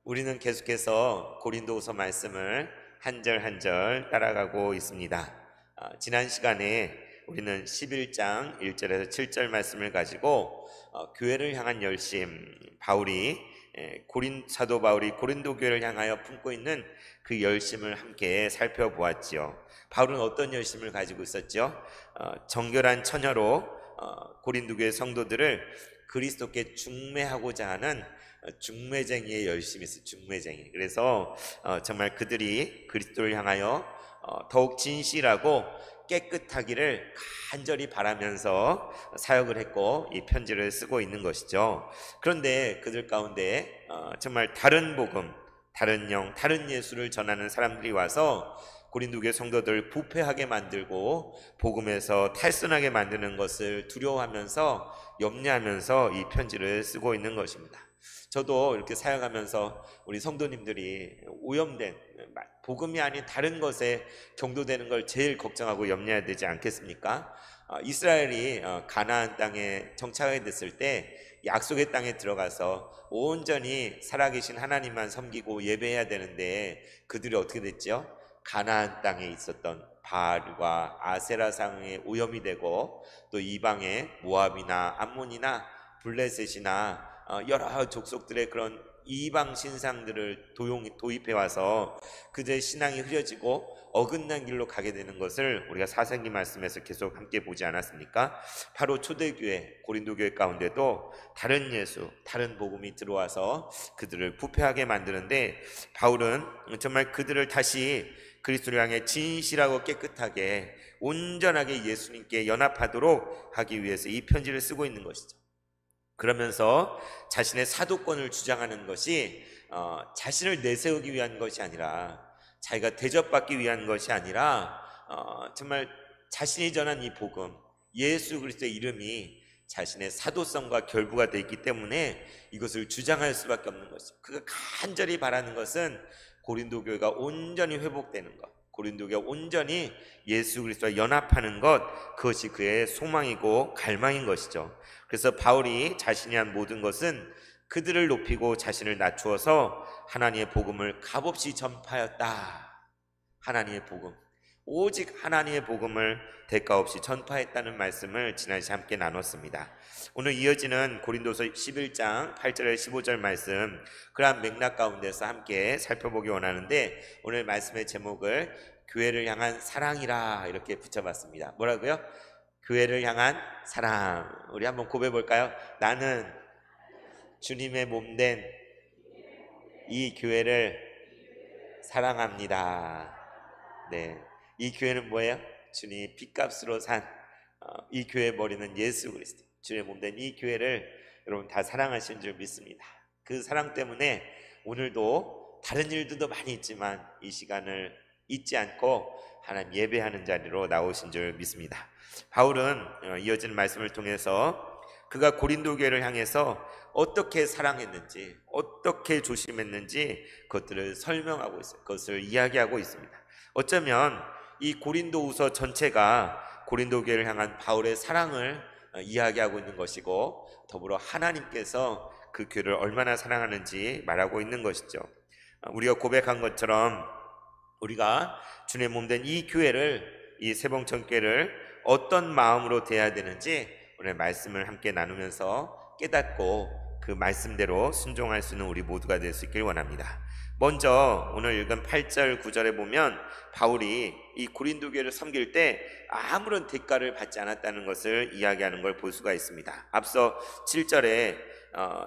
우리는 계속해서 고린도후서 말씀을 한 절 한 절 따라가고 있습니다. 지난 시간에 우리는 11장 1절에서 7절 말씀을 가지고 교회를 향한 열심, 사도 바울이 고린도 교회를 향하여 품고 있는 그 열심을 함께 살펴보았지요. 바울은 어떤 열심을 가지고 있었죠? 정결한 처녀로 고린도 교회 성도들을 그리스도께 중매하고자 하는 중매쟁이의 열심이 있어요. 중매쟁이. 그래서 정말 그들이 그리스도를 향하여 더욱 진실하고 깨끗하기를 간절히 바라면서 사역을 했고 이 편지를 쓰고 있는 것이죠. 그런데 그들 가운데 정말 다른 복음, 다른 영, 다른 예수를 전하는 사람들이 와서 고린도교회 성도들 부패하게 만들고 복음에서 탈선하게 만드는 것을 두려워하면서 염려하면서 이 편지를 쓰고 있는 것입니다. 저도 이렇게 사역하면서 우리 성도님들이 오염된 복음이 아닌 다른 것에 경도되는 걸 제일 걱정하고 염려해야 되지 않겠습니까? 이스라엘이 가나안 땅에 정착하게 됐을 때 약속의 땅에 들어가서 온전히 살아계신 하나님만 섬기고 예배해야 되는데 그들이 어떻게 됐죠? 가나안 땅에 있었던 바알과 아세라상에 오염이 되고 또 이방의 모압이나 암몬이나 블레셋이나 여러 족속들의 그런 이방 신상들을 도입해 와서 그들의 신앙이 흐려지고 어긋난 길로 가게 되는 것을 우리가 사사기 말씀에서 계속 함께 보지 않았습니까? 바로 초대교회 고린도 교회 가운데도 다른 예수, 다른 복음이 들어와서 그들을 부패하게 만드는데 바울은 정말 그들을 다시 그리스도를 향해 진실하고 깨끗하게 온전하게 예수님께 연합하도록 하기 위해서 이 편지를 쓰고 있는 것이죠. 그러면서 자신의 사도권을 주장하는 것이 자신을 내세우기 위한 것이 아니라 자기가 대접받기 위한 것이 아니라 정말 자신이 전한 이 복음, 예수 그리스도의 이름이 자신의 사도성과 결부가 되어 있기 때문에 이것을 주장할 수밖에 없는 것이죠. 그가 간절히 바라는 것은 고린도 교회가 온전히 회복되는 것, 고린도 교회가 온전히 예수 그리스도와 연합하는 것, 그것이 그의 소망이고 갈망인 것이죠. 그래서 바울이 자신이 한 모든 것은 그들을 높이고 자신을 낮추어서 하나님의 복음을 값없이 전파하였다. 하나님의 복음, 오직 하나님의 복음을 대가 없이 전파했다는 말씀을 지난 시간에 함께 나눴습니다. 오늘 이어지는 고린도서 11장 8절에 15절 말씀, 그러한 맥락 가운데서 함께 살펴보기 원하는데 오늘 말씀의 제목을 교회를 향한 사랑이라 이렇게 붙여봤습니다. 뭐라고요? 교회를 향한 사랑. 우리 한번 고백해 볼까요? 나는 주님의 몸된 이 교회를 사랑합니다. 네, 이 교회는 뭐예요? 주님이 핏값으로 산 이 교회의 머리는 예수 그리스도, 주님의 몸된 이 교회를 여러분 다 사랑하시는 줄 믿습니다. 그 사랑 때문에 오늘도 다른 일들도 많이 있지만 이 시간을 잊지 않고 하나님 예배하는 자리로 나오신 줄 믿습니다. 바울은 이어지는 말씀을 통해서 그가 고린도 교회를 향해서 어떻게 사랑했는지, 어떻게 조심했는지 그것들을 설명하고 있어요. 그것을 이야기하고 있습니다. 어쩌면 이 고린도후서 전체가 고린도 교회를 향한 바울의 사랑을 이야기하고 있는 것이고 더불어 하나님께서 그 교회를 얼마나 사랑하는지 말하고 있는 것이죠. 우리가 고백한 것처럼 우리가 주님의 몸된 이 교회를, 이 세봉천교회를 어떤 마음으로 대해야 되는지 오늘 말씀을 함께 나누면서 깨닫고 그 말씀대로 순종할 수 있는 우리 모두가 될 수 있길 원합니다. 먼저 오늘 읽은 8절 9절에 보면 바울이 이 고린도 교회를 섬길 때 아무런 대가를 받지 않았다는 것을 이야기하는 걸 볼 수가 있습니다. 앞서 7절에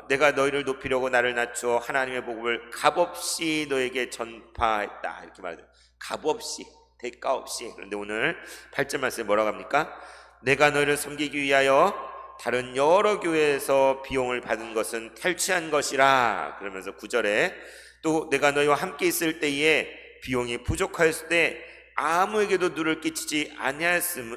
내가 너희를 높이려고 나를 낮추어 하나님의 복음을 값없이 너에게 전파했다 이렇게 말해요. 값없이, 대가 없이. 그런데 오늘 8절 말씀에 뭐라고 합니까? 내가 너희를 섬기기 위하여 다른 여러 교회에서 비용을 받은 것은 탈취한 것이라. 그러면서 9절에 또 내가 너희와 함께 있을 때에 비용이 부족하였을 때 아무에게도 누를 끼치지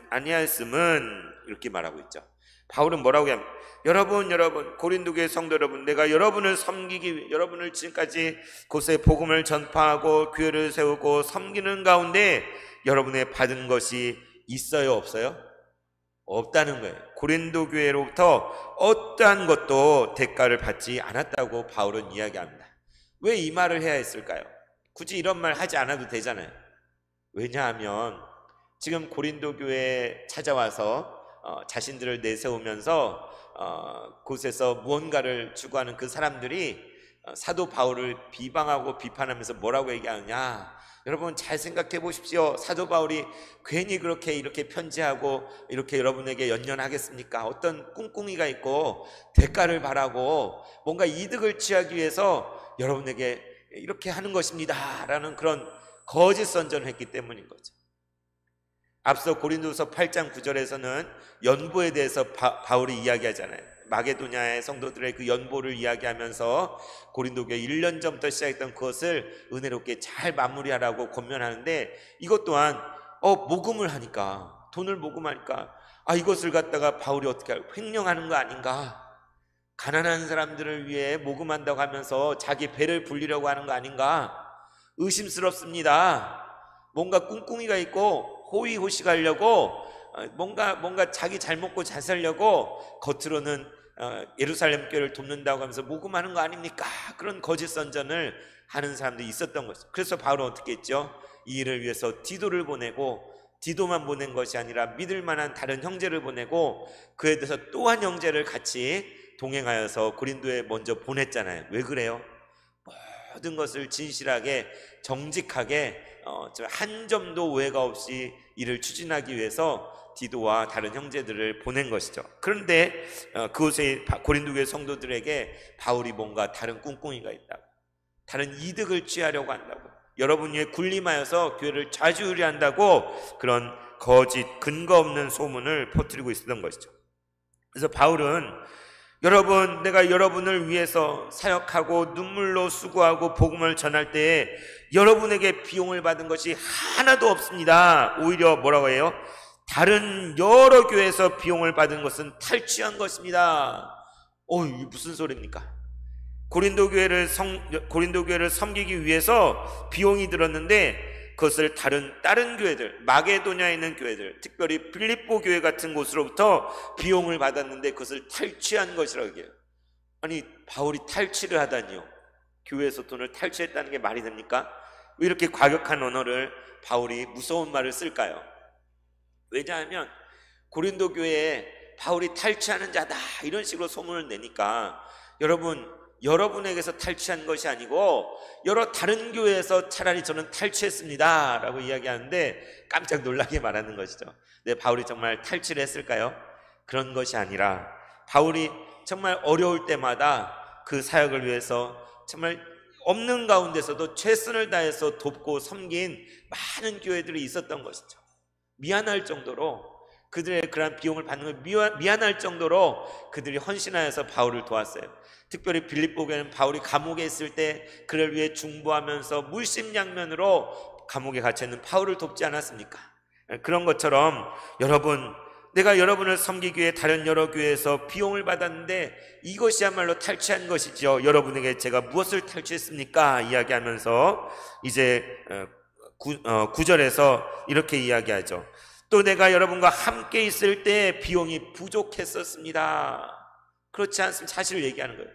아니하였음은 이렇게 말하고 있죠. 바울은 뭐라고 하냐면 여러분 고린도 교회 성도 여러분, 내가 여러분을 섬기기 위해 여러분을 지금까지 곳에 복음을 전파하고 교회를 세우고 섬기는 가운데 여러분의 받은 것이 있어요, 없어요? 없다는 거예요. 고린도 교회로부터 어떠한 것도 대가를 받지 않았다고 바울은 이야기합니다. 왜 이 말을 해야 했을까요? 굳이 이런 말 하지 않아도 되잖아요. 왜냐하면 지금 고린도 교회에 찾아와서 자신들을 내세우면서 곳에서 무언가를 추구하는 그 사람들이 사도 바울을 비방하고 비판하면서 뭐라고 얘기하느냐, 여러분 잘 생각해 보십시오. 사도 바울이 괜히 그렇게 이렇게 편지하고 이렇게 여러분에게 연연하겠습니까? 어떤 꿍꿍이가 있고 대가를 바라고 뭔가 이득을 취하기 위해서 여러분에게 이렇게 하는 것입니다 라는 그런 거짓 선전을 했기 때문인 거죠. 앞서 고린도서 8장 9절에서는 연보에 대해서 바울이 이야기하잖아요. 마게도냐의 성도들의 그 연보를 이야기하면서 고린도교회 1년 전부터 시작했던 그것을 은혜롭게 잘 마무리하라고 권면하는데, 이것 또한 모금을 하니까, 돈을 모금하니까 이것을 갖다가 바울이 어떻게 횡령하는 거 아닌가, 가난한 사람들을 위해 모금한다고 하면서 자기 배를 불리려고 하는 거 아닌가 의심스럽습니다. 뭔가 꿍꿍이가 있고 호의호식하려고 뭔가 자기 잘 먹고 잘 살려고 겉으로는 예루살렘 교회를 돕는다고 하면서 모금하는 거 아닙니까? 그런 거짓 선전을 하는 사람들이 있었던 거죠. 그래서 바울은 어떻게 했죠? 이 일을 위해서 디도를 보내고, 디도만 보낸 것이 아니라 믿을 만한 다른 형제를 보내고 그에 대해서 또 한 형제를 같이 동행하여서 고린도에 먼저 보냈잖아요. 왜 그래요? 모든 것을 진실하게 정직하게 한 점도 오해가 없이 일을 추진하기 위해서 디도와 다른 형제들을 보낸 것이죠. 그런데 그곳에 고린도교회 성도들에게 바울이 뭔가 다른 꿍꿍이가 있다고, 다른 이득을 취하려고 한다고, 여러분 위에 군림하여서 교회를 좌지우지한다고 그런 거짓 근거 없는 소문을 퍼뜨리고 있었던 것이죠. 그래서 바울은 여러분, 내가 여러분을 위해서 사역하고 눈물로 수고하고 복음을 전할 때에 여러분에게 비용을 받은 것이 하나도 없습니다. 오히려 뭐라고 해요? 다른 여러 교회에서 비용을 받은 것은 탈취한 것입니다. 이게 무슨 소리입니까? 고린도 교회를 섬기기 위해서 비용이 들었는데 그것을 다른 교회들, 마게도냐에 있는 교회들, 특별히 빌립보 교회 같은 곳으로부터 비용을 받았는데 그것을 탈취한 것이라고 얘기해요. 아니, 바울이 탈취를 하다니요? 교회에서 돈을 탈취했다는 게 말이 됩니까? 왜 이렇게 과격한 언어를, 바울이 무서운 말을 쓸까요? 왜냐하면 고린도 교회에 바울이 탈취하는 자다 이런 식으로 소문을 내니까 여러분에게서 탈취한 것이 아니고 여러 다른 교회에서 차라리 저는 탈취했습니다 라고 이야기하는데 깜짝 놀라게 말하는 것이죠. 네, 바울이 정말 탈취를 했을까요? 그런 것이 아니라 바울이 정말 어려울 때마다 그 사역을 위해서 정말 없는 가운데서도 최선을 다해서 돕고 섬긴 많은 교회들이 있었던 것이죠. 미안할 정도로, 그들의 그러한 비용을 받는 걸 미안할 정도로 그들이 헌신하여서 바울을 도왔어요. 특별히 빌립보 교회는 바울이 감옥에 있을 때 그를 위해 중보하면서 물심양면으로 감옥에 갇혀있는 바울을 돕지 않았습니까? 그런 것처럼 내가 여러분을 섬기기 위해 다른 여러 교회에서 비용을 받았는데 이것이야말로 탈취한 것이죠. 여러분에게 제가 무엇을 탈취했습니까? 이야기하면서 이제 9절에서 이렇게 이야기하죠. 또 내가 여러분과 함께 있을 때 비용이 부족했었습니다. 그렇지 않습니다. 사실을 얘기하는 거예요.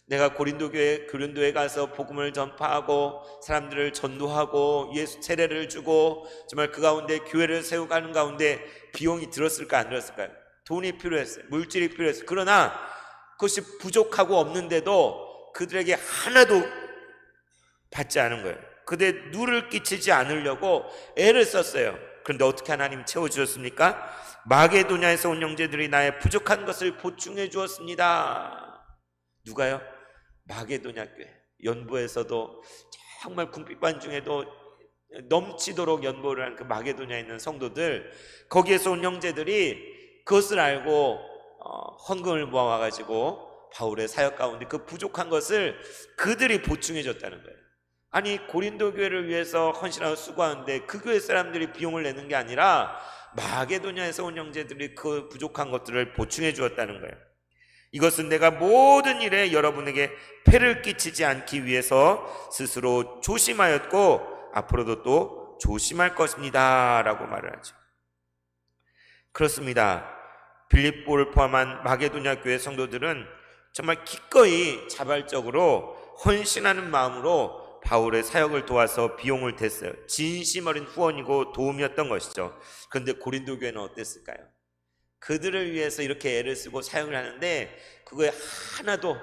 내가 고린도에 가서 복음을 전파하고 사람들을 전도하고 예수 세례를 주고 정말 그 가운데 교회를 세워가는 가운데 비용이 들었을까 안 들었을까요? 돈이 필요했어요. 물질이 필요했어요. 그러나 그것이 부족하고 없는데도 그들에게 하나도 받지 않은 거예요. 그들의 누를 끼치지 않으려고 애를 썼어요. 그런데 어떻게 하나님 채워주셨습니까? 마게도냐에서 온 형제들이 나의 부족한 것을 보충해 주었습니다. 누가요? 마게도냐 교회. 연보에서도 정말 궁핍한 중에도 넘치도록 연보를 한 그 마게도냐에 있는 성도들, 거기에서 온 형제들이 그것을 알고 헌금을 모아와가지고 바울의 사역 가운데 그 부족한 것을 그들이 보충해 줬다는 거예요. 아니, 고린도 교회를 위해서 헌신하고 수고하는데 그 교회 사람들이 비용을 내는 게 아니라 마게도냐에서 온 형제들이 그 부족한 것들을 보충해 주었다는 거예요. 이것은 내가 모든 일에 여러분에게 폐를 끼치지 않기 위해서 스스로 조심하였고 앞으로도 또 조심할 것입니다 라고 말을 하죠. 그렇습니다. 빌립보를 포함한 마게도냐 교회 성도들은 정말 기꺼이 자발적으로 헌신하는 마음으로 바울의 사역을 도와서 비용을 댔어요. 진심 어린 후원이고 도움이었던 것이죠. 그런데 고린도 교회는 어땠을까요? 그들을 위해서 이렇게 애를 쓰고 사역을 하는데 그거에 하나도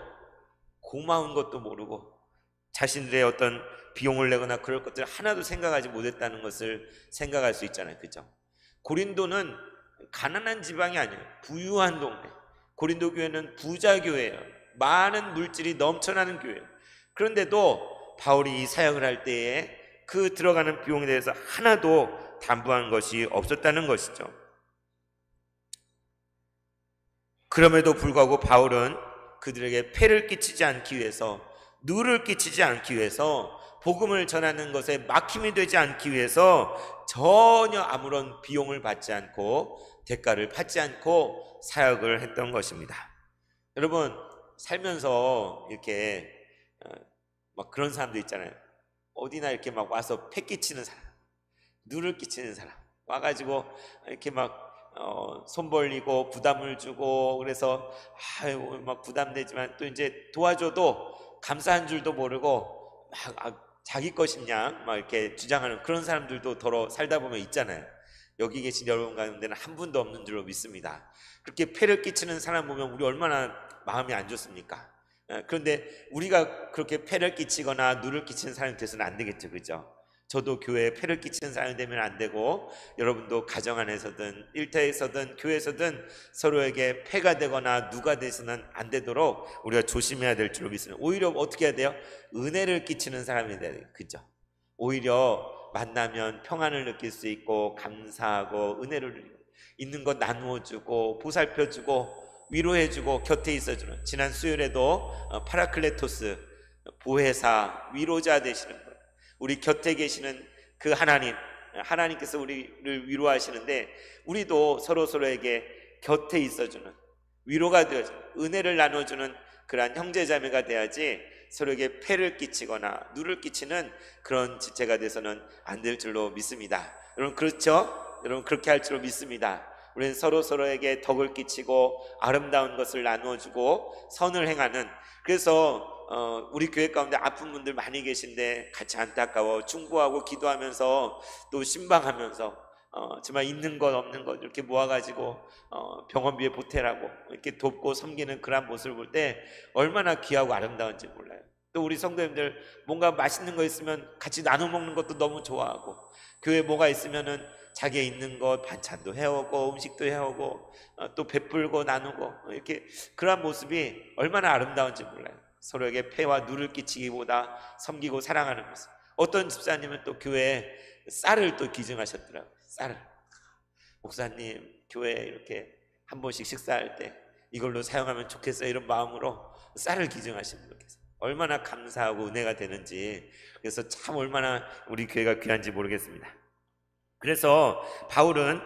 고마운 것도 모르고 자신들의 어떤 비용을 내거나 그럴 것들 하나도 생각하지 못했다는 것을 생각할 수 있잖아요. 그죠? 고린도는 가난한 지방이 아니에요. 부유한 동네. 고린도 교회는 부자 교회예요. 많은 물질이 넘쳐나는 교회예요. 그런데도 바울이 이 사역을 할 때에 그 들어가는 비용에 대해서 하나도 담보한 것이 없었다는 것이죠. 그럼에도 불구하고 바울은 그들에게 폐를 끼치지 않기 위해서, 누를 끼치지 않기 위해서, 복음을 전하는 것에 막힘이 되지 않기 위해서 전혀 아무런 비용을 받지 않고 대가를 받지 않고 사역을 했던 것입니다. 여러분, 살면서 이렇게 막 그런 사람도 있잖아요. 어디나 이렇게 막 와서 폐 끼치는 사람, 누를 끼치는 사람 와가지고 이렇게 막 손 벌리고 부담을 주고, 그래서 아유 막 부담되지만 또 이제 도와줘도 감사한 줄도 모르고 막 자기 것이냐 막 이렇게 주장하는 그런 사람들도 더러 살다 보면 있잖아요. 여기 계신 여러분 가운데는 한 분도 없는 줄로 믿습니다. 그렇게 폐를 끼치는 사람 보면 우리 얼마나 마음이 안 좋습니까? 그런데 우리가 그렇게 폐를 끼치거나 누를 끼치는 사람이 돼서는 안 되겠죠. 그죠? 저도 교회에 폐를 끼치는 사람이 되면 안 되고, 여러분도 가정 안에서든 일터에서든 교회에서든 서로에게 폐가 되거나 누가 돼서는 안 되도록 우리가 조심해야 될 줄로 믿습니다. 오히려 어떻게 해야 돼요? 은혜를 끼치는 사람이 돼야 돼요. 그죠? 오히려 만나면 평안을 느낄 수 있고 감사하고 은혜를 있는 것 나누어주고 보살펴주고 위로해주고 곁에 있어주는, 지난 수요일에도 파라클레토스 보혜사 위로자 되시는 분, 우리 곁에 계시는 그 하나님께서 우리를 위로하시는데 우리도 서로서로에게 곁에 있어주는, 위로가 되어주는, 은혜를 나눠주는 그러한 형제자매가 돼야지 서로에게 폐를 끼치거나 누를 끼치는 그런 지체가 돼서는 안 될 줄로 믿습니다. 여러분 그렇죠? 여러분 그렇게 할 줄로 믿습니다. 우리는 서로서로에게 덕을 끼치고 아름다운 것을 나누어주고 선을 행하는, 그래서 우리 교회 가운데 아픈 분들 많이 계신데 같이 안타까워 중보하고 기도하면서 또 신방하면서 정말 있는 것 없는 것 이렇게 모아가지고 병원비에 보태라고 이렇게 돕고 섬기는 그런 모습을 볼 때 얼마나 귀하고 아름다운지 몰라요. 또 우리 성도님들 뭔가 맛있는 거 있으면 같이 나눠 먹는 것도 너무 좋아하고, 교회에 뭐가 있으면은 자기의 있는 것 반찬도 해오고 음식도 해오고 또 베풀고 나누고 이렇게 그런 모습이 얼마나 아름다운지 몰라요. 서로에게 폐와 누를 끼치기보다 섬기고 사랑하는 모습. 어떤 집사님은 또 교회에 쌀을 또 기증하셨더라고요. 쌀을. 목사님 교회에 이렇게 한 번씩 식사할 때 이걸로 사용하면 좋겠어요, 이런 마음으로 쌀을 기증하신 분이 계세요. 얼마나 감사하고 은혜가 되는지, 그래서 참 얼마나 우리 교회가 귀한지 모르겠습니다. 그래서 바울은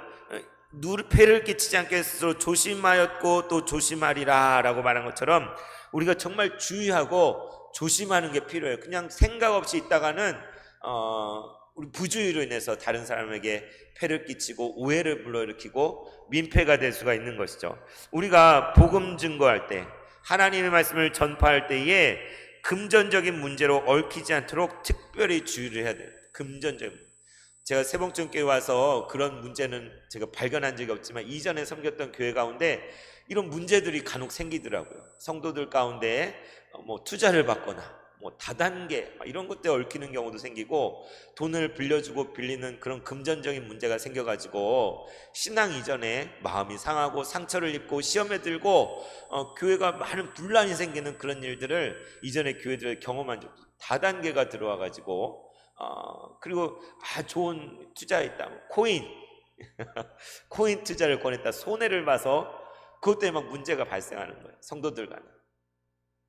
폐를 끼치지 않게 스스로 조심하였고 또 조심하리라 라고 말한 것처럼 우리가 정말 주의하고 조심하는 게 필요해요. 그냥 생각 없이 있다가는 우리 부주의로 인해서 다른 사람에게 폐를 끼치고 오해를 불러일으키고 민폐가 될 수가 있는 것이죠. 우리가 복음 증거할 때, 하나님의 말씀을 전파할 때에 금전적인 문제로 얽히지 않도록 특별히 주의를 해야 돼요. 금전적인. 제가 세봉천교회 와서 그런 문제는 제가 발견한 적이 없지만 이전에 섬겼던 교회 가운데 이런 문제들이 간혹 생기더라고요. 성도들 가운데 뭐 투자를 받거나 뭐 다단계 이런 것들에 얽히는 경우도 생기고, 돈을 빌려주고 빌리는 그런 금전적인 문제가 생겨가지고 신앙 이전에 마음이 상하고 상처를 입고 시험에 들고 교회가 많은 분란이 생기는 그런 일들을 이전에 교회들 경험한 적도, 다단계가 들어와가지고 그리고 좋은 투자했다, 코인 코인 투자를 권했다, 손해를 봐서 그것 때문에 막 문제가 발생하는 거예요. 성도들 간에.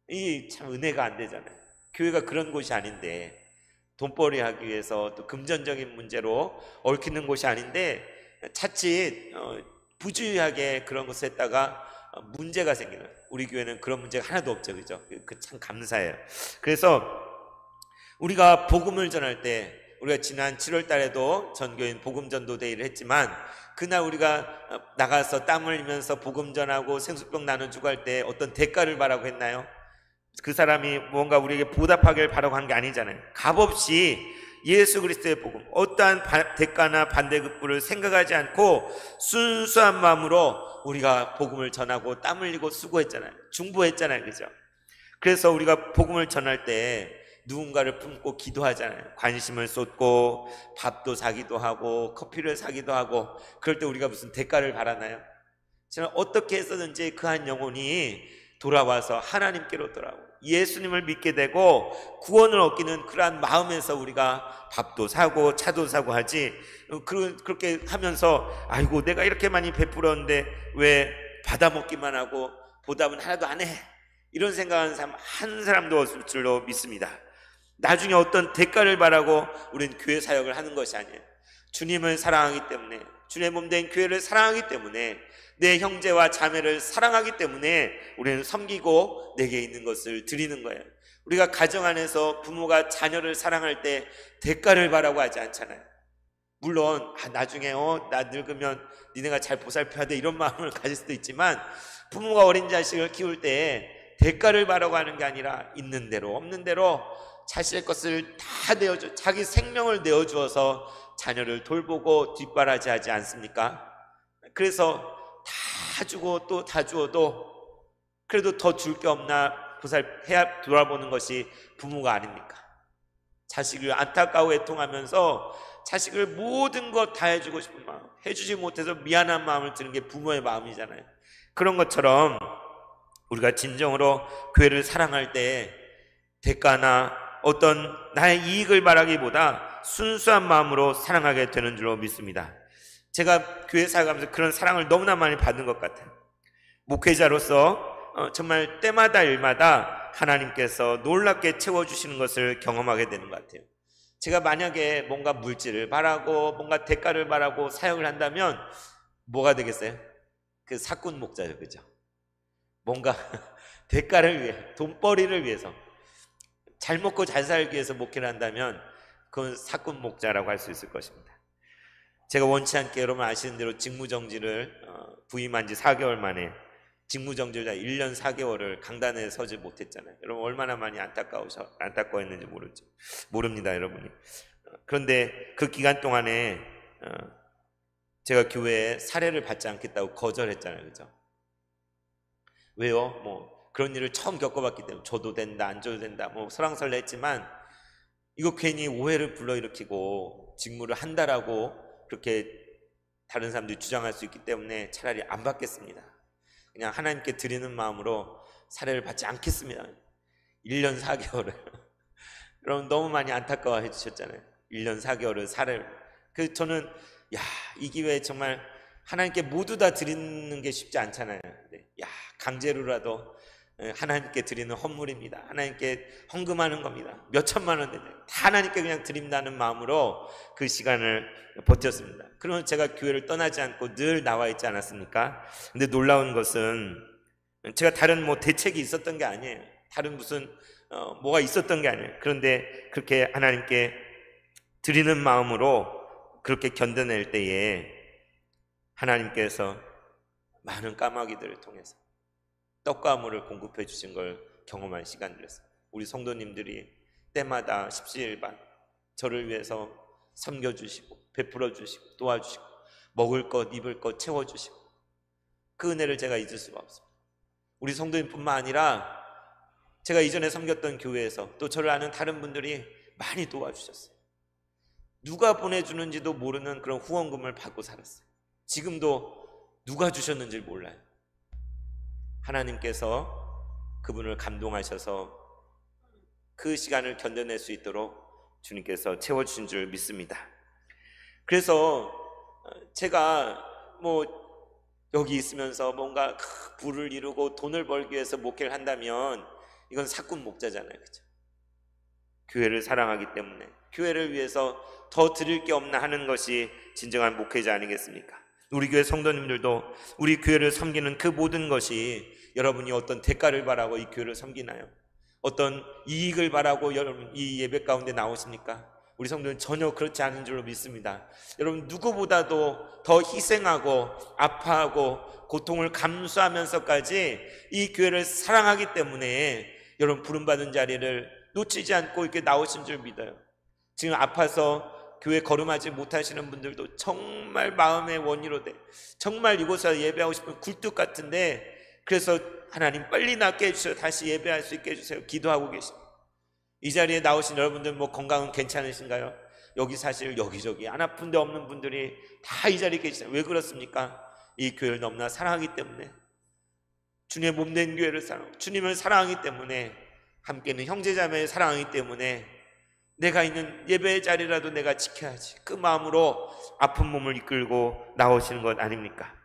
이 참 은혜가 안 되잖아요. 교회가 그런 곳이 아닌데, 돈벌이 하기 위해서 또 금전적인 문제로 얽히는 곳이 아닌데 자칫 부주의하게 그런 것을 했다가 문제가 생기는, 우리 교회는 그런 문제가 하나도 없죠. 그죠? 그 참 감사해요. 그래서 우리가 복음을 전할 때, 우리가 지난 7월 달에도 전교인 복음전도대회를 했지만 그날 우리가 나가서 땀 흘리면서 복음 전하고 생수병 나눠주고 할 때 어떤 대가를 바라고 했나요? 그 사람이 뭔가 우리에게 보답하길 바라고 한 게 아니잖아요. 값없이 예수 그리스도의 복음, 어떠한 대가나 반대급부를 생각하지 않고 순수한 마음으로 우리가 복음을 전하고 땀 흘리고 수고했잖아요. 중보했잖아요. 그죠? 그래서 우리가 복음을 전할 때 누군가를 품고 기도하잖아요. 관심을 쏟고 밥도 사기도 하고 커피를 사기도 하고, 그럴 때 우리가 무슨 대가를 바라나요? 저는 어떻게 해서든지 그 한 영혼이 돌아와서 하나님께로 돌아오고 예수님을 믿게 되고 구원을 얻기는 그러한 마음에서 우리가 밥도 사고 차도 사고 하지, 그렇게 하면서 아이고 내가 이렇게 많이 베풀었는데 왜 받아먹기만 하고 보답은 하나도 안 해, 이런 생각하는 사람 한 사람도 없을 줄로 믿습니다. 나중에 어떤 대가를 바라고 우리는 교회 사역을 하는 것이 아니에요. 주님을 사랑하기 때문에, 주님의 몸된 교회를 사랑하기 때문에, 내 형제와 자매를 사랑하기 때문에 우리는 섬기고 내게 있는 것을 드리는 거예요. 우리가 가정 안에서 부모가 자녀를 사랑할 때 대가를 바라고 하지 않잖아요. 물론 나중에 나 늙으면 니네가 잘 보살펴야 돼, 이런 마음을 가질 수도 있지만, 부모가 어린 자식을 키울 때 대가를 바라고 하는 게 아니라 있는 대로 없는 대로 자식의 것을 다 내어줘, 자기 생명을 내어주어서 자녀를 돌보고 뒷바라지하지 않습니까? 그래서 다 주고 또 다 주어도 그래도 더 줄 게 없나 보살해야 돌아보는 것이 부모가 아닙니까? 자식을 안타까워 애통하면서 자식을 모든 것 다 해주고 싶은 마음, 해주지 못해서 미안한 마음을 드는 게 부모의 마음이잖아요. 그런 것처럼 우리가 진정으로 교회를 사랑할 때 대가나 어떤 나의 이익을 바라기보다 순수한 마음으로 사랑하게 되는 줄로 믿습니다. 제가 교회 사역하면서 그런 사랑을 너무나 많이 받는 것 같아요. 목회자로서 정말 때마다 일마다 하나님께서 놀랍게 채워주시는 것을 경험하게 되는 것 같아요. 제가 만약에 뭔가 물질을 바라고 뭔가 대가를 바라고 사역을 한다면 뭐가 되겠어요? 그 사꾼 목자죠. 그죠? 뭔가 대가를 위해, 돈벌이를 위해서, 잘 먹고 잘 살기 위해서 목회를 한다면 그건 사꾼 목자라고 할 수 있을 것입니다. 제가 원치 않게 여러분 아시는 대로 직무정지를 부임한 지 4개월 만에 직무정지를 1년 4개월을 강단에 서지 못했잖아요. 여러분 얼마나 많이 안타까워했는지 모릅니다, 여러분이. 그런데 그 기간 동안에 제가 교회에 사례를 받지 않겠다고 거절했잖아요. 그죠? 왜요? 뭐 그런 일을 처음 겪어봤기 때문에 줘도 된다 안 줘도 된다 뭐 설왕설래 했지만, 이거 괜히 오해를 불러일으키고 직무를 한다라고 그렇게 다른 사람들이 주장할 수 있기 때문에 차라리 안 받겠습니다. 그냥 하나님께 드리는 마음으로 사례를 받지 않겠습니다. 1년 4개월을 여러분 너무 많이 안타까워해 주셨잖아요. 1년 4개월을 사례를. 그래서 저는 이 기회에 정말 하나님께 모두 다 드리는 게 쉽지 않잖아요. 강제로라도 하나님께 드리는 헌물입니다. 하나님께 헌금하는 겁니다. 몇 천만 원 다 하나님께 그냥 드린다는 마음으로 그 시간을 버텼습니다. 그러면 제가 교회를 떠나지 않고 늘 나와 있지 않았습니까? 근데 놀라운 것은 제가 다른 대책이 있었던 게 아니에요. 다른 무슨 뭐가 있었던 게 아니에요. 그런데 그렇게 하나님께 드리는 마음으로 그렇게 견뎌낼 때에 하나님께서 많은 까마귀들을 통해서 떡과 물을 공급해 주신 걸 경험한 시간들이었어요. 우리 성도님들이 때마다 십시일반 저를 위해서 섬겨주시고 베풀어주시고 도와주시고 먹을 것 입을 것 채워주시고, 그 은혜를 제가 잊을 수가 없습니다. 우리 성도님뿐만 아니라 제가 이전에 섬겼던 교회에서 또 저를 아는 다른 분들이 많이 도와주셨어요. 누가 보내주는지도 모르는 그런 후원금을 받고 살았어요. 지금도 누가 주셨는지 몰라요. 하나님께서 그분을 감동하셔서 그 시간을 견뎌낼 수 있도록 주님께서 채워주신 줄 믿습니다. 그래서 제가 여기 있으면서 뭔가 부를 이루고 돈을 벌기 위해서 목회를 한다면 이건 사꾼 목자잖아요. 그렇죠? 교회를 사랑하기 때문에 교회를 위해서 더 드릴 게 없나 하는 것이 진정한 목회자 아니겠습니까? 우리 교회 성도님들도 우리 교회를 섬기는 그 모든 것이 여러분이 어떤 대가를 바라고 이 교회를 섬기나요? 어떤 이익을 바라고 여러분 이 예배 가운데 나오십니까? 우리 성도는 전혀 그렇지 않은 줄로 믿습니다. 여러분 누구보다도 더 희생하고 아파하고 고통을 감수하면서까지 이 교회를 사랑하기 때문에 여러분 부름받은 자리를 놓치지 않고 이렇게 나오신 줄 믿어요. 지금 아파서 교회 걸음하지 못하시는 분들도 정말 마음의 원이로 돼. 정말 이곳에서 예배하고 싶은 굴뚝 같은데, 그래서 하나님 빨리 낫게 해주세요. 다시 예배할 수 있게 해주세요. 기도하고 계십니다. 이 자리에 나오신 여러분들 뭐 건강은 괜찮으신가요? 여기 사실 여기저기 안 아픈 데 없는 분들이 다 이 자리에 계시잖아요. 왜 그렇습니까? 이 교회를 너무나 사랑하기 때문에, 주님의 몸된 교회를 주님을 사랑하기 때문에, 함께는 형제자매를 사랑하기 때문에 내가 있는 예배의 자리라도 내가 지켜야지, 그 마음으로 아픈 몸을 이끌고 나오시는 것 아닙니까?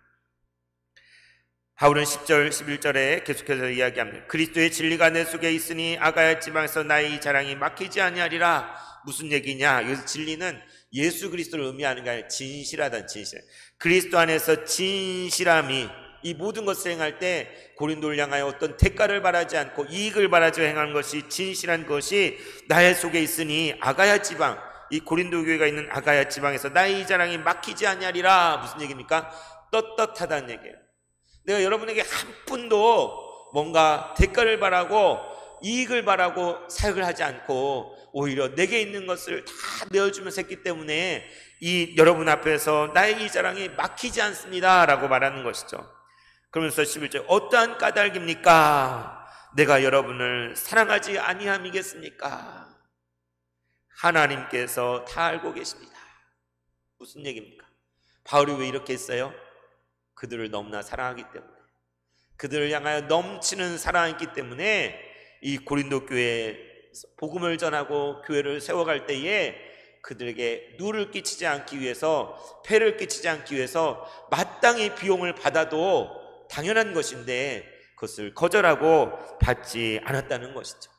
바울은 10절 11절에 계속해서 이야기합니다. 그리스도의 진리가 내 속에 있으니 아가야 지방에서 나의 자랑이 막히지 아니하리라. 무슨 얘기냐? 여기서 진리는 예수 그리스도를 의미하는 게 아니라 진실하다는, 진실. 그리스도 안에서 진실함이, 이 모든 것을 행할 때 고린도를 향하여 어떤 대가를 바라지 않고 이익을 바라지 행하는 것이 진실한 것이 나의 속에 있으니 아가야 지방, 이 고린도 교회가 있는 아가야 지방에서 나의 자랑이 막히지 아니하리라. 무슨 얘기입니까? 떳떳하다는 얘기예요. 내가 여러분에게 한 푼도 뭔가 대가를 바라고 이익을 바라고 사역을 하지 않고 오히려 내게 있는 것을 다 내어주면서 했기 때문에 이 여러분 앞에서 나의 이 자랑이 막히지 않습니다 라고 말하는 것이죠. 그러면서 11절, 어떠한 까닭입니까? 내가 여러분을 사랑하지 아니함이겠습니까? 하나님께서 다 알고 계십니다. 무슨 얘기입니까? 바울이 왜 이렇게 했어요? 그들을 너무나 사랑하기 때문에, 그들을 향하여 넘치는 사랑이 있기 때문에 이 고린도 교회에 복음을 전하고 교회를 세워갈 때에 그들에게 누를 끼치지 않기 위해서, 폐를 끼치지 않기 위해서 마땅히 비용을 받아도 당연한 것인데 그것을 거절하고 받지 않았다는 것이죠.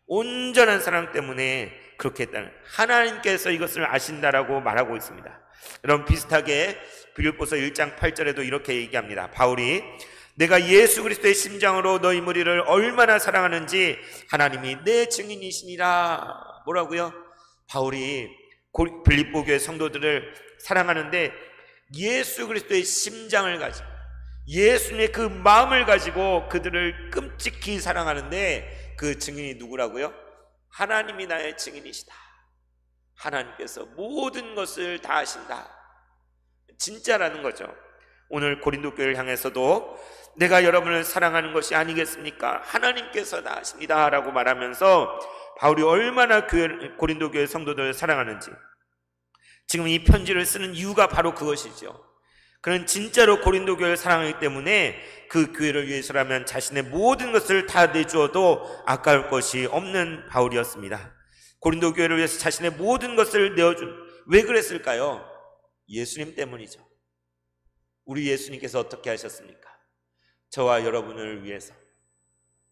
온전한 사랑 때문에 그렇게 했다는, 하나님께서 이것을 아신다라고 말하고 있습니다. 여러분 비슷하게 빌립보서 1장 8절에도 이렇게 얘기합니다. 바울이 내가 예수 그리스도의 심장으로 너희 무리를 얼마나 사랑하는지 하나님이 내 증인이시니라. 뭐라고요? 바울이 빌립보 교회 성도들을 사랑하는데 예수 그리스도의 심장을 가지고, 예수님의 그 마음을 가지고 그들을 끔찍히 사랑하는데 그 증인이 누구라고요? 하나님이 나의 증인이시다. 하나님께서 모든 것을 다 아신다. 진짜라는 거죠. 오늘 고린도 교회를 향해서도 내가 여러분을 사랑하는 것이 아니겠습니까? 하나님께서 다 아십니다 라고 말하면서 바울이 얼마나 고린도 교회 성도들을 사랑하는지, 지금 이 편지를 쓰는 이유가 바로 그것이죠. 그는 진짜로 고린도 교회를 사랑하기 때문에 그 교회를 위해서라면 자신의 모든 것을 다 내주어도 아까울 것이 없는 바울이었습니다. 고린도 교회를 위해서 자신의 모든 것을 내어준, 왜 그랬을까요? 예수님 때문이죠. 우리 예수님께서 어떻게 하셨습니까? 저와 여러분을 위해서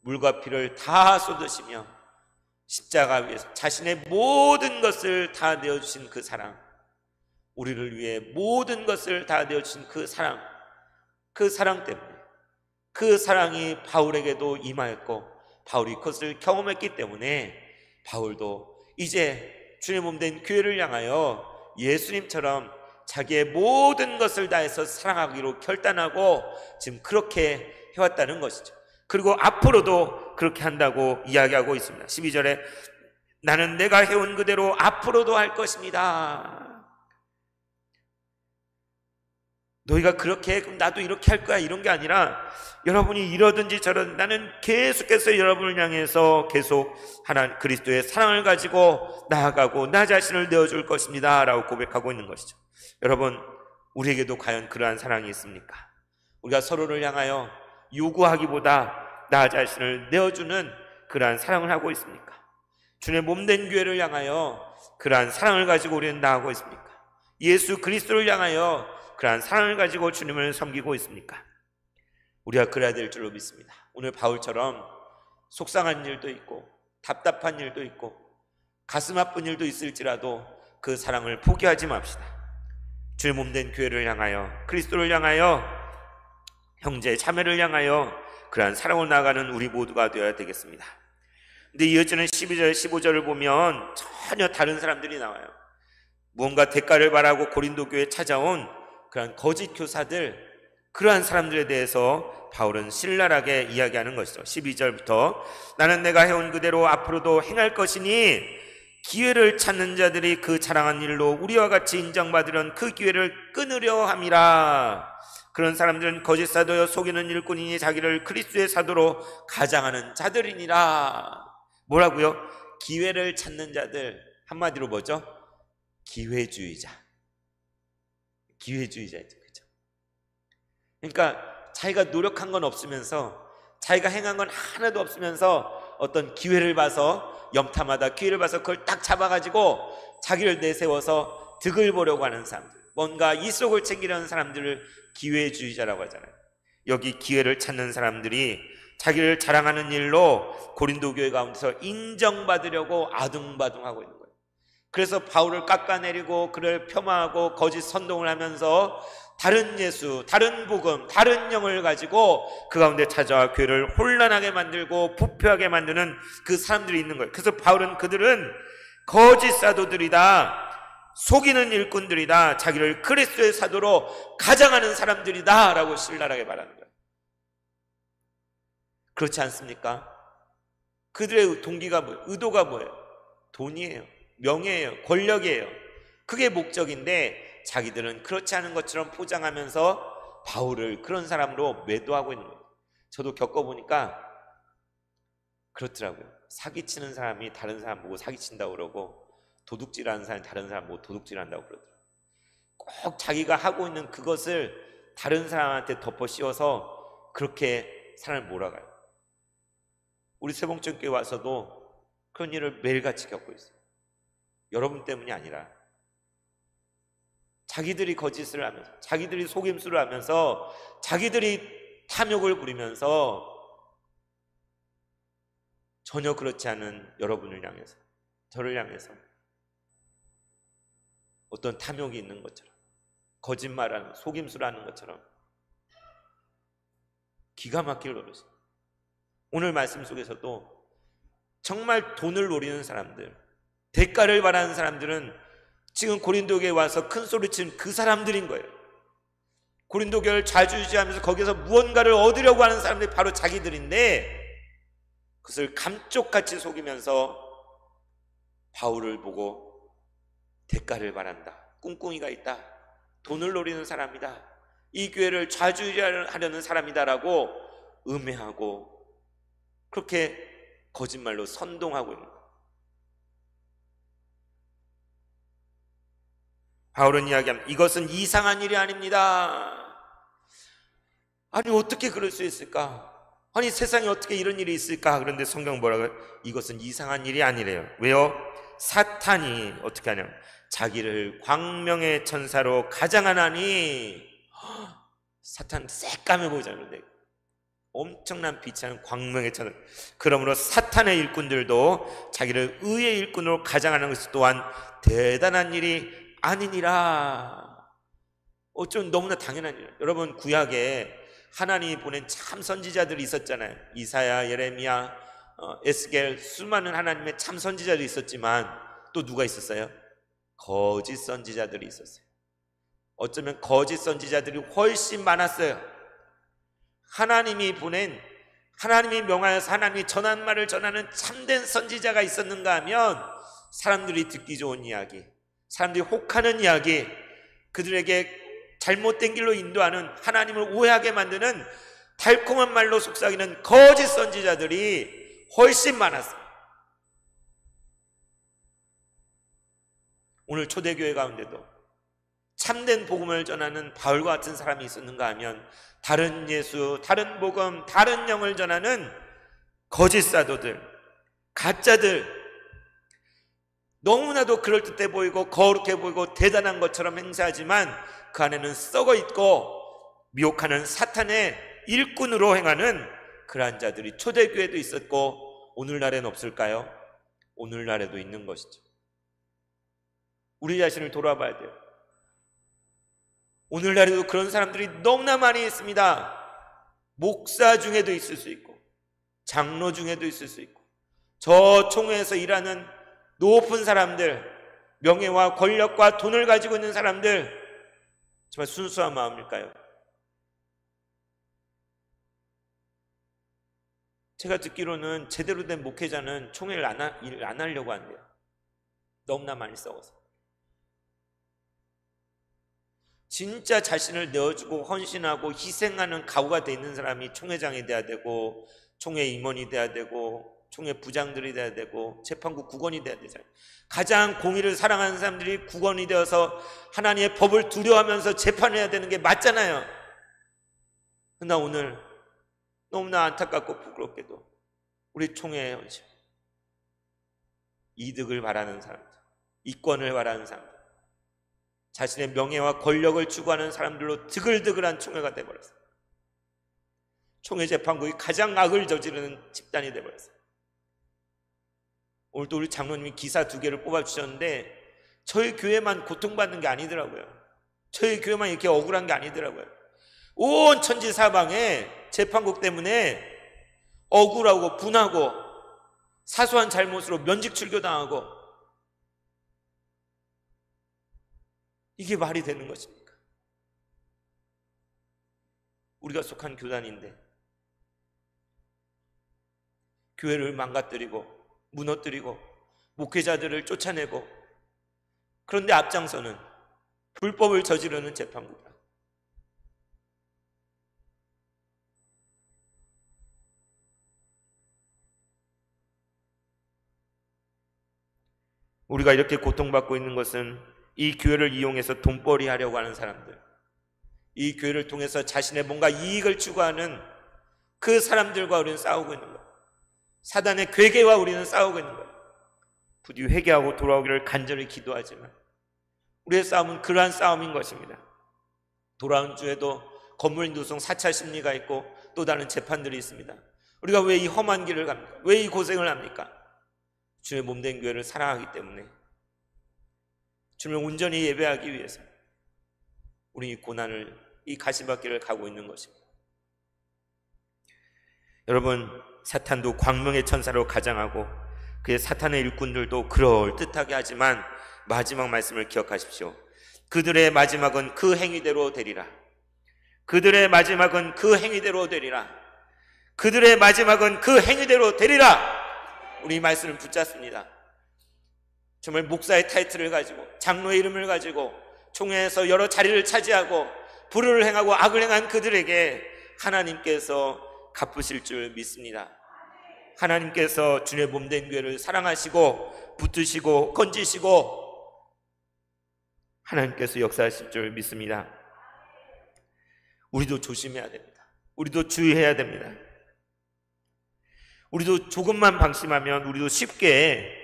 물과 피를 다 쏟으시며 십자가 위에서 자신의 모든 것을 다 내어주신 그 사랑, 우리를 위해 모든 것을 다 내어주신 그 사랑, 그 사랑 때문에, 그 사랑이 바울에게도 임하였고 바울이 그것을 경험했기 때문에 바울도 이제 주의 몸된 교회를 향하여 예수님처럼 자기의 모든 것을 다해서 사랑하기로 결단하고 지금 그렇게 해왔다는 것이죠. 그리고 앞으로도 그렇게 한다고 이야기하고 있습니다. 12절에 나는 내가 해온 그대로 앞으로도 할 것입니다. 너희가 그렇게 해, 그럼 나도 이렇게 할 거야, 이런 게 아니라 여러분이 이러든지 저러든지 나는 계속해서 여러분을 향해서 계속 하나님 그리스도의 사랑을 가지고 나아가고 나 자신을 내어줄 것입니다 라고 고백하고 있는 것이죠. 여러분, 우리에게도 과연 그러한 사랑이 있습니까? 우리가 서로를 향하여 요구하기보다 나 자신을 내어주는 그러한 사랑을 하고 있습니까? 주의 몸된 교회를 향하여 그러한 사랑을 가지고 우리는 나아가고 있습니까? 예수 그리스도를 향하여 그러한 사랑을 가지고 주님을 섬기고 있습니까? 우리가 그래야 될 줄로 믿습니다. 오늘 바울처럼 속상한 일도 있고 답답한 일도 있고 가슴 아픈 일도 있을지라도 그 사랑을 포기하지 맙시다. 주의 몸된 교회를 향하여, 그리스도를 향하여, 형제 자매를 향하여 그러한 사랑을 나아가는 우리 모두가 되어야 되겠습니다. 근데 이어지는 12절 15절을 보면 전혀 다른 사람들이 나와요. 무언가 대가를 바라고 고린도 교회에 찾아온 그런 거짓 교사들, 그러한 사람들에 대해서 바울은 신랄하게 이야기하는 것이죠. 12절부터 나는 내가 해온 그대로 앞으로도 행할 것이니 기회를 찾는 자들이 그 자랑한 일로 우리와 같이 인정받으려는 그 기회를 끊으려 함이라. 그런 사람들은 거짓 사도여 속이는 일꾼이니 자기를 그리스도의 사도로 가장하는 자들이니라. 뭐라고요? 기회를 찾는 자들, 한마디로 뭐죠? 기회주의자. 기회주의자죠. 그렇죠? 그러니까 자기가 노력한 건 없으면서, 자기가 행한 건 하나도 없으면서 어떤 기회를 봐서, 염탐하다 기회를 봐서 그걸 딱 잡아가지고 자기를 내세워서 득을 보려고 하는 사람들, 뭔가 이속을 챙기려는 사람들을 기회주의자라고 하잖아요. 여기 기회를 찾는 사람들이 자기를 자랑하는 일로 고린도 교회 가운데서 인정받으려고 아둥바둥하고 있는 거예요. 그래서 바울을 깎아내리고 그를 폄하하고 거짓 선동을 하면서 다른 예수, 다른 복음, 다른 영을 가지고 그 가운데 찾아와 교회를 혼란하게 만들고 부패하게 만드는 그 사람들이 있는 거예요. 그래서 바울은 그들은 거짓 사도들이다, 속이는 일꾼들이다, 자기를 그리스도의 사도로 가장하는 사람들이다 라고 신랄하게 말하는 거예요. 그렇지 않습니까? 그들의 동기가 뭐예요? 의도가 뭐예요? 돈이에요, 명예예요, 권력이에요. 그게 목적인데 자기들은 그렇지 않은 것처럼 포장하면서 바울을 그런 사람으로 매도하고 있는 거예요. 저도 겪어보니까 그렇더라고요. 사기치는 사람이 다른 사람 보고 사기친다고 그러고, 도둑질하는 사람이 다른 사람 보고 도둑질한다고 그러더라고요. 꼭 자기가 하고 있는 그것을 다른 사람한테 덮어 씌워서 그렇게 사람을 몰아가요. 우리 세봉천교회 와서도 그런 일을 매일같이 겪고 있어요. 여러분 때문이 아니라 자기들이 거짓을 하면서, 자기들이 속임수를 하면서, 자기들이 탐욕을 부리면서 전혀 그렇지 않은 여러분을 향해서, 저를 향해서 어떤 탐욕이 있는 것처럼, 거짓말하는, 속임수를 하는 것처럼 기가 막힐 노릇이에요. 오늘 말씀 속에서도 정말 돈을 노리는 사람들, 대가를 바라는 사람들은 지금 고린도교에 와서 큰 소리친 그 사람들인 거예요. 고린도교를 좌지우지하면서 거기서 무언가를 얻으려고 하는 사람들이 바로 자기들인데, 그것을 감쪽같이 속이면서 바울을 보고 대가를 바란다, 꿍꿍이가 있다, 돈을 노리는 사람이다, 이 교회를 좌지우지하려는 사람이다라고 음해하고 그렇게 거짓말로 선동하고 있는 거예요. 바울은 이야기합니다. 이것은 이상한 일이 아닙니다. 아니 어떻게 그럴 수 있을까? 아니 세상에 어떻게 이런 일이 있을까? 그런데 성경은 뭐라고요? 이것은 이상한 일이 아니래요. 왜요? 사탄이 어떻게 하냐면 자기를 광명의 천사로 가장하나니, 사탄 새까매 보이잖아요. 근데 엄청난 빛이 나는 광명의 천사. 그러므로 사탄의 일꾼들도 자기를 의의 일꾼으로 가장하는 것이 또한 대단한 일이 아니니라. 어쩜 너무나 당연한 일. 여러분 구약에 하나님이 보낸 참 선지자들이 있었잖아요. 이사야, 예레미야, 에스겔, 수많은 하나님의 참 선지자들이 있었지만 또 누가 있었어요? 거짓 선지자들이 있었어요. 어쩌면 거짓 선지자들이 훨씬 많았어요. 하나님이 보낸, 하나님이 명하여서 하나님이 전한 말을 전하는 참된 선지자가 있었는가 하면 사람들이 듣기 좋은 이야기, 사람들이 혹하는 이야기, 그들에게 잘못된 길로 인도하는, 하나님을 오해하게 만드는 달콤한 말로 속삭이는 거짓 선지자들이 훨씬 많았어요. 오늘 초대교회 가운데도 참된 복음을 전하는 바울과 같은 사람이 있었는가 하면 다른 예수, 다른 복음, 다른 영을 전하는 거짓 사도들, 가짜들, 너무나도 그럴듯해 보이고 거룩해 보이고 대단한 것처럼 행세하지만 그 안에는 썩어 있고 미혹하는 사탄의 일꾼으로 행하는 그러한 자들이 초대교회도 있었고 오늘날에는 없을까요? 오늘날에도 있는 것이죠. 우리 자신을 돌아봐야 돼요. 오늘날에도 그런 사람들이 너무나 많이 있습니다. 목사 중에도 있을 수 있고 장로 중에도 있을 수 있고 저 총회에서 일하는 높은 사람들, 명예와 권력과 돈을 가지고 있는 사람들, 정말 순수한 마음일까요? 제가 듣기로는 제대로 된 목회자는 총회를 안 하려고 한대요. 너무나 많이 썩어서. 진짜 자신을 내어주고 헌신하고 희생하는 각오가 돼 있는 사람이 총회장이 돼야 되고, 총회 임원이 돼야 되고, 총회 부장들이 돼야 되고, 재판국 국원이 돼야 되잖아요. 가장 공의를 사랑하는 사람들이 국원이 되어서 하나님의 법을 두려워하면서 재판해야 되는 게 맞잖아요. 그러나 오늘 너무나 안타깝고 부끄럽게도 우리 총회의 현실, 이득을 바라는 사람들, 이권을 바라는 사람들, 자신의 명예와 권력을 추구하는 사람들로 드글드글한 총회가 되어버렸어요. 총회 재판국이 가장 악을 저지르는 집단이 되어버렸어요. 오늘도 우리 장로님이 기사 2개를 뽑아주셨는데 저희 교회만 고통받는 게 아니더라고요. 저희 교회만 이렇게 억울한 게 아니더라고요. 온 천지사방에 재판국 때문에 억울하고 분하고 사소한 잘못으로 면직 출교당하고, 이게 말이 되는 것입니까? 우리가 속한 교단인데 교회를 망가뜨리고 무너뜨리고 목회자들을 쫓아내고, 그런데 앞장서는 불법을 저지르는 재판국이다. 우리가 이렇게 고통받고 있는 것은 이 교회를 이용해서 돈벌이 하려고 하는 사람들, 이 교회를 통해서 자신의 뭔가 이익을 추구하는 그 사람들과 우리는 싸우고 있는 거예요. 사단의 괴계와 우리는 싸우고 있는 거예요. 부디 회개하고 돌아오기를 간절히 기도하지만 우리의 싸움은 그러한 싸움인 것입니다. 돌아온 주에도 건물 노송 4차 심리가 있고 또 다른 재판들이 있습니다. 우리가 왜 이 험한 길을 갑니까? 왜 이 고생을 합니까? 주의 몸된 교회를 사랑하기 때문에, 주님을 온전히 예배하기 위해서 우리 이 고난을, 이 가시밭길을 가고 있는 것입니다. 여러분, 사탄도 광명의 천사로 가장하고 그의 사탄의 일꾼들도 그럴듯하게 하지만 마지막 말씀을 기억하십시오. 그들의 마지막은 그 행위대로 되리라. 그들의 마지막은 그 행위대로 되리라. 그들의 마지막은 그 행위대로 되리라. 우리 이 말씀을 붙잡습니다. 정말 목사의 타이틀을 가지고 장로의 이름을 가지고 총회에서 여러 자리를 차지하고 불의를 행하고 악을 행한 그들에게 하나님께서 갚으실 줄 믿습니다. 하나님께서 주님의 몸된 교회를 사랑하시고 붙드시고 건지시고 하나님께서 역사하실 줄 믿습니다. 우리도 조심해야 됩니다. 우리도 주의해야 됩니다. 우리도 조금만 방심하면 우리도 쉽게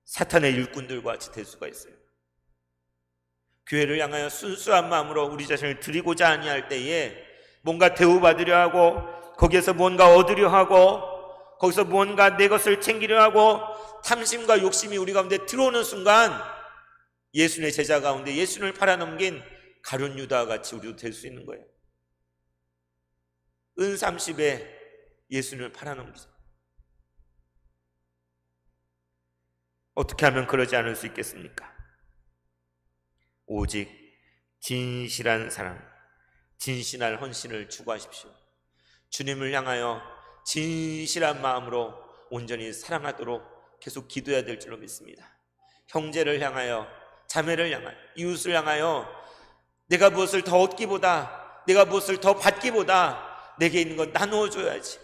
사탄의 일꾼들과 같이 될 수가 있어요. 교회를 향하여 순수한 마음으로 우리 자신을 드리고자 아니할 때에 뭔가 대우받으려 하고 거기에서 뭔가 얻으려 하고 거기서 뭔가 내 것을 챙기려 하고 탐심과 욕심이 우리 가운데 들어오는 순간 예수님의 제자 가운데 예수님을 팔아넘긴 가룟 유다와 같이 우리도 될 수 있는 거예요. 은 30에 예수님을 팔아넘기죠. 어떻게 하면 그러지 않을 수 있겠습니까? 오직 진실한 사랑, 진실한 헌신을 추구하십시오. 주님을 향하여 진실한 마음으로 온전히 사랑하도록 계속 기도해야 될 줄로 믿습니다. 형제를 향하여, 자매를 향하여, 이웃을 향하여 내가 무엇을 더 얻기보다, 내가 무엇을 더 받기보다 내게 있는 것 나누어줘야지,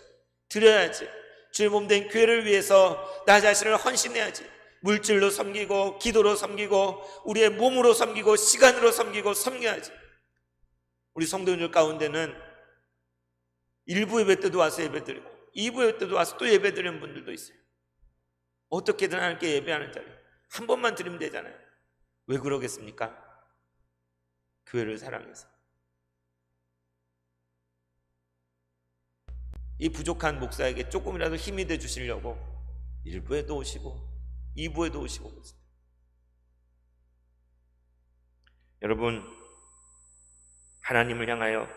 드려야지. 주의 몸된 교회를 위해서 나 자신을 헌신해야지. 물질로 섬기고 기도로 섬기고 우리의 몸으로 섬기고 시간으로 섬기고 섬겨야지. 우리 성도들 가운데는 1부 예배 때도 와서 예배드리고 2부 예배 때도 와서 또 예배드리는 분들도 있어요. 어떻게든 하나님께 예배하는 자리 한 번만 드리면 되잖아요. 왜 그러겠습니까? 교회를 사랑해서. 이 부족한 목사에게 조금이라도 힘이 돼 주시려고 1부에도 오시고 2부에도 오시고 그렇습니다. 여러분, 하나님을 향하여,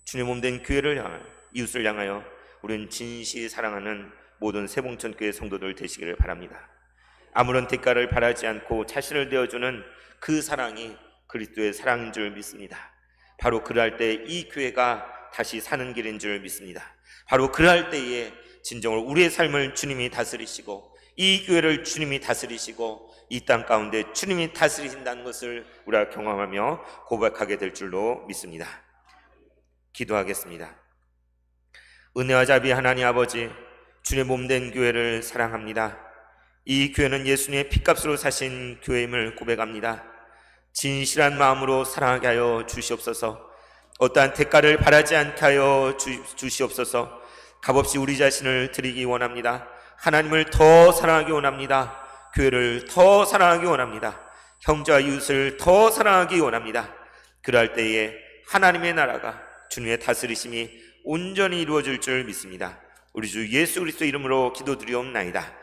주님 몸된 교회를 향하여, 이웃을 향하여 우리는 진실히 사랑하는 모든 세봉천교회 성도들 되시기를 바랍니다. 아무런 대가를 바라지 않고 자신을 내어주는 그 사랑이 그리스도의 사랑인 줄 믿습니다. 바로 그럴 때 이 교회가 다시 사는 길인 줄 믿습니다. 바로 그럴 때에 진정으로 우리의 삶을 주님이 다스리시고 이 교회를 주님이 다스리시고 이 땅 가운데 주님이 다스리신다는 것을 우리가 경험하며 고백하게 될 줄로 믿습니다. 기도하겠습니다. 은혜와 자비 하나님 아버지, 주의 몸된 교회를 사랑합니다. 이 교회는 예수님의 피값으로 사신 교회임을 고백합니다. 진실한 마음으로 사랑하게 하여 주시옵소서. 어떠한 대가를 바라지 않게 하여 주시옵소서. 값없이 우리 자신을 드리기 원합니다. 하나님을 더 사랑하기 원합니다. 교회를 더 사랑하기 원합니다. 형제와 이웃을 더 사랑하기 원합니다. 그럴 때에 하나님의 나라가 주님의 다스리심이 온전히 이루어질 줄 믿습니다. 우리 주 예수 그리스도 이름으로 기도드리옵나이다.